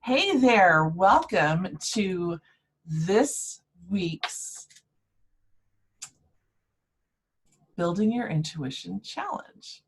Hey there, welcome to this week's Building Your Intuition Challenge.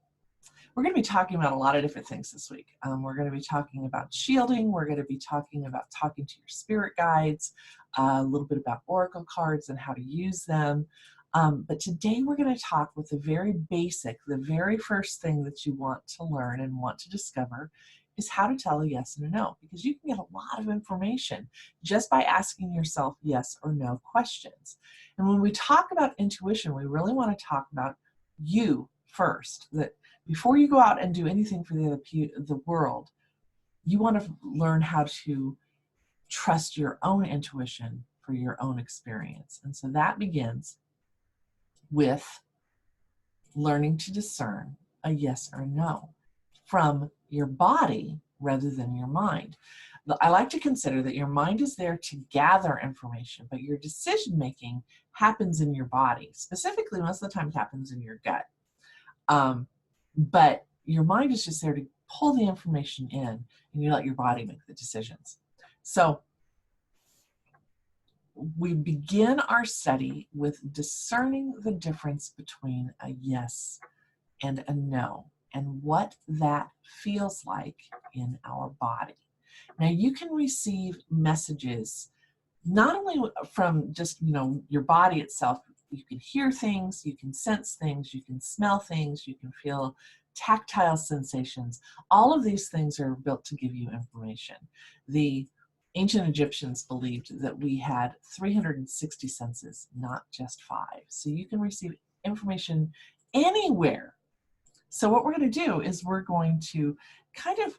We're going to be talking about a lot of different things this week. We're going to be talking about shielding. We're going to be talking about talking to your spirit guides, a little bit about oracle cards and how to use them. But today we're going to talk with the very basic, the very first thing that you want to learn and want to discover is how to tell a yes and a no, because you can get a lot of information just by asking yourself yes or no questions. And when we talk about intuition, we really want to talk about you first, that before you go out and do anything for the world, you want to learn how to trust your own intuition for your own experience. And so that begins with learning to discern a yes or no from your body rather than your mind. I like to consider that your mind is there to gather information, but your decision making happens in your body. Specifically, most of the time it happens in your gut. But your mind is just there to pull the information in, and you let your body make the decisions. So we begin our study with discerning the difference between a yes and a no, and what that feels like in our body. Now, you can receive messages not only from just, your body itself. You can hear things, you can sense things, you can smell things, you can feel tactile sensations. All of these things are built to give you information. The ancient Egyptians believed that we had 360 senses, not just 5. So you can receive information anywhere. So what we're going to do is we're going to kind of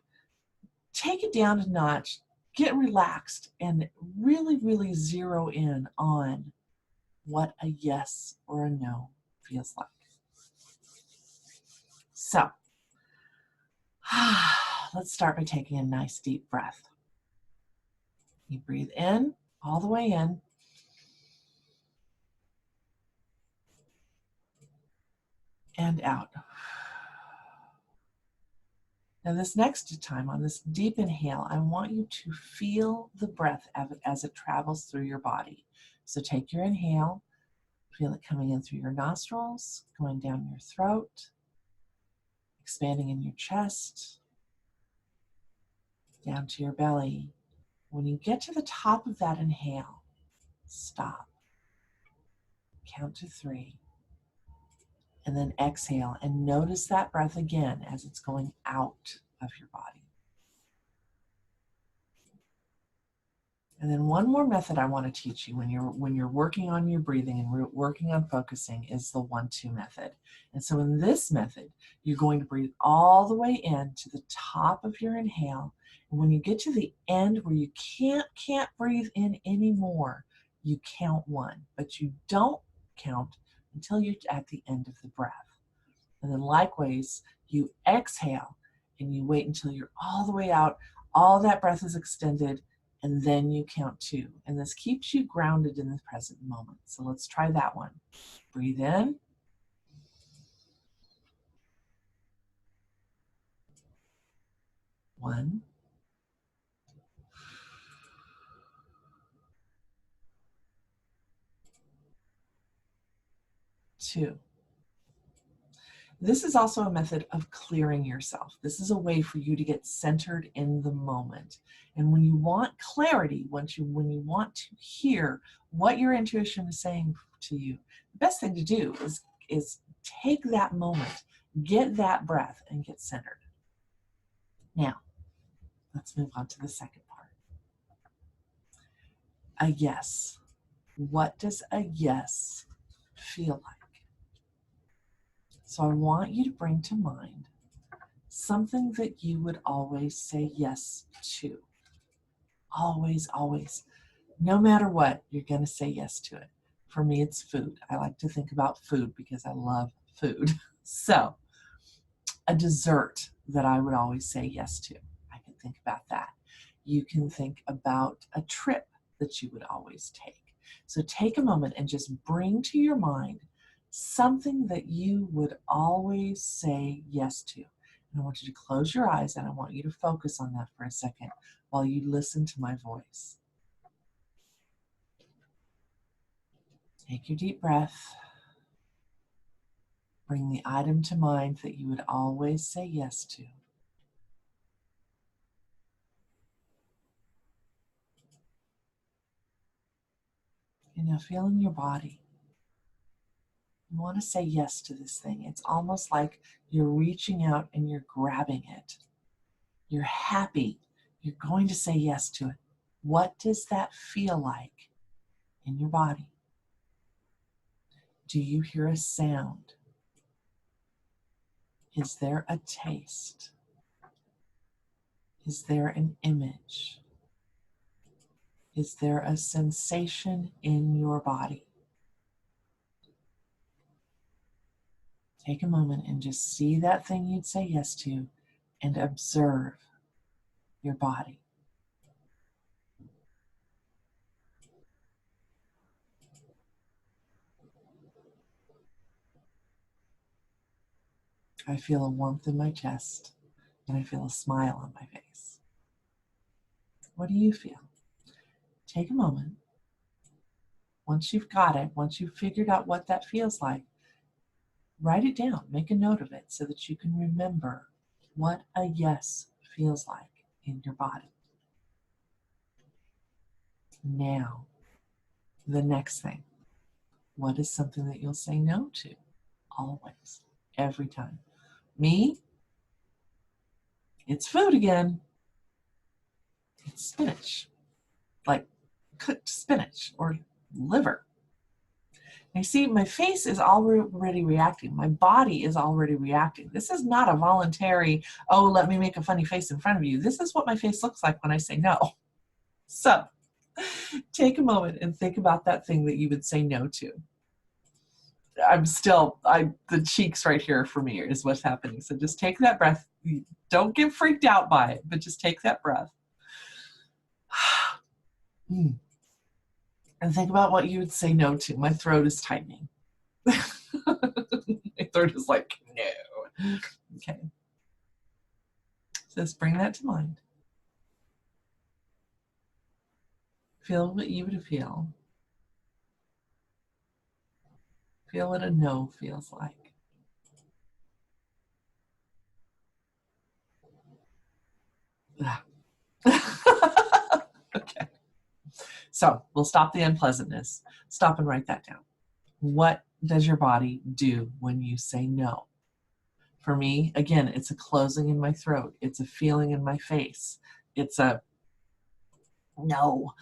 take it down a notch, get relaxed, and really, really zero in on what a yes or a no feels like. So let's start by taking a nice deep breath. You breathe in, all the way in. And out. Now this next time, on this deep inhale, I want you to feel the breath as it travels through your body. So take your inhale, feel it coming in through your nostrils, going down your throat, expanding in your chest, down to your belly. When you get to the top of that inhale, stop, count to 3, and then exhale, and notice that breath again as it's going out of your body. And then one more method I want to teach you when you're working on your breathing and working on focusing is the 1-2 method. And so in this method, you're going to breathe all the way in to the top of your inhale. And when you get to the end where you can't breathe in anymore, you count 1, but you don't count until you're at the end of the breath. And then likewise, you exhale and you wait until you're all the way out, all that breath is extended, and then you count 2. And this keeps you grounded in the present moment. So let's try that one. Breathe in. 1. 2. This is also a method of clearing yourself. This is a way for you to get centered in the moment. And when you want clarity, when you want to hear what your intuition is saying to you, the best thing to do is take that moment, get that breath, and get centered. Now, let's move on to the second part. A yes. What does a yes feel like? So I want you to bring to mind something that you would always say yes to. Always, always. No matter what, you're going to say yes to it. For me, it's food. I like to think about food because I love food. So, a dessert that I would always say yes to. I can think about that. You can think about a trip that you would always take. So take a moment and just bring to your mind something that you would always say yes to. And I want you to close your eyes and I want you to focus on that for a second while you listen to my voice. Take your deep breath. Bring the item to mind that you would always say yes to. And now feel in your body. You want to say yes to this thing. It's almost like you're reaching out and you're grabbing it. You're happy. You're going to say yes to it. What does that feel like in your body? Do you hear a sound? Is there a taste? Is there an image? Is there a sensation in your body? Take a moment and just see that thing you'd say yes to and observe your body. I feel a warmth in my chest and I feel a smile on my face. What do you feel? Take a moment. Once you've got it, once you've figured out what that feels like, write it down, make a note of it so that you can remember what a yes feels like in your body. Now, the next thing. What is something that you'll say no to? Always, every time. Me, it's food again. It's spinach, like cooked spinach or liver. You see, my face is already reacting. My body is already reacting. This is not a voluntary, oh, let me make a funny face in front of you. This is what my face looks like when I say no. So take a moment and think about that thing that you would say no to. The cheeks right here for me is what's happening. So just take that breath. Don't get freaked out by it, but just take that breath. And think about what you would say no to. My throat is tightening. My throat is like, no. Okay. So just bring that to mind. Feel what you would feel. Feel what a no feels like. Okay. So we'll stop the unpleasantness. Stop and write that down. What does your body do when you say no? For me, again, it's a closing in my throat. It's a feeling in my face. It's a no.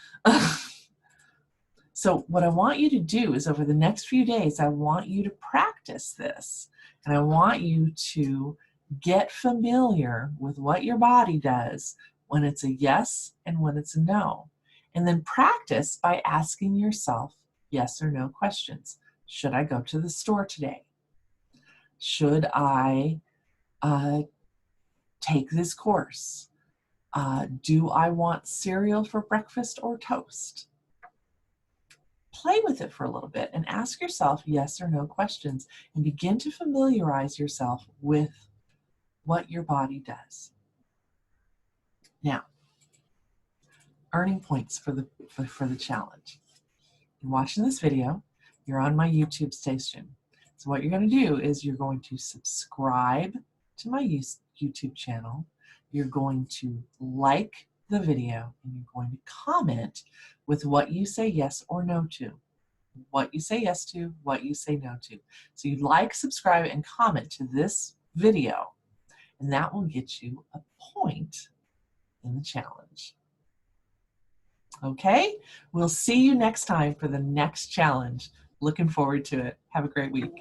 So what I want you to do is over the next few days, I want you to practice this. And I want you to get familiar with what your body does when it's a yes and when it's a no. And then practice by asking yourself yes or no questions. Should I go to the store today? Should I take this course? Do I want cereal for breakfast or toast? Play with it for a little bit and ask yourself yes or no questions and begin to familiarize yourself with what your body does. Now, earning points for the challenge. You're watching this video, you're on my YouTube station. So what you're going to do is you're going to subscribe to my YouTube channel. You're going to like the video and you're going to comment with what you say yes or no to. What you say yes to, what you say no to. So you like, subscribe, and comment to this video, and that will get you a point in the challenge. Okay? We'll see you next time for the next challenge. Looking forward to it. Have a great week.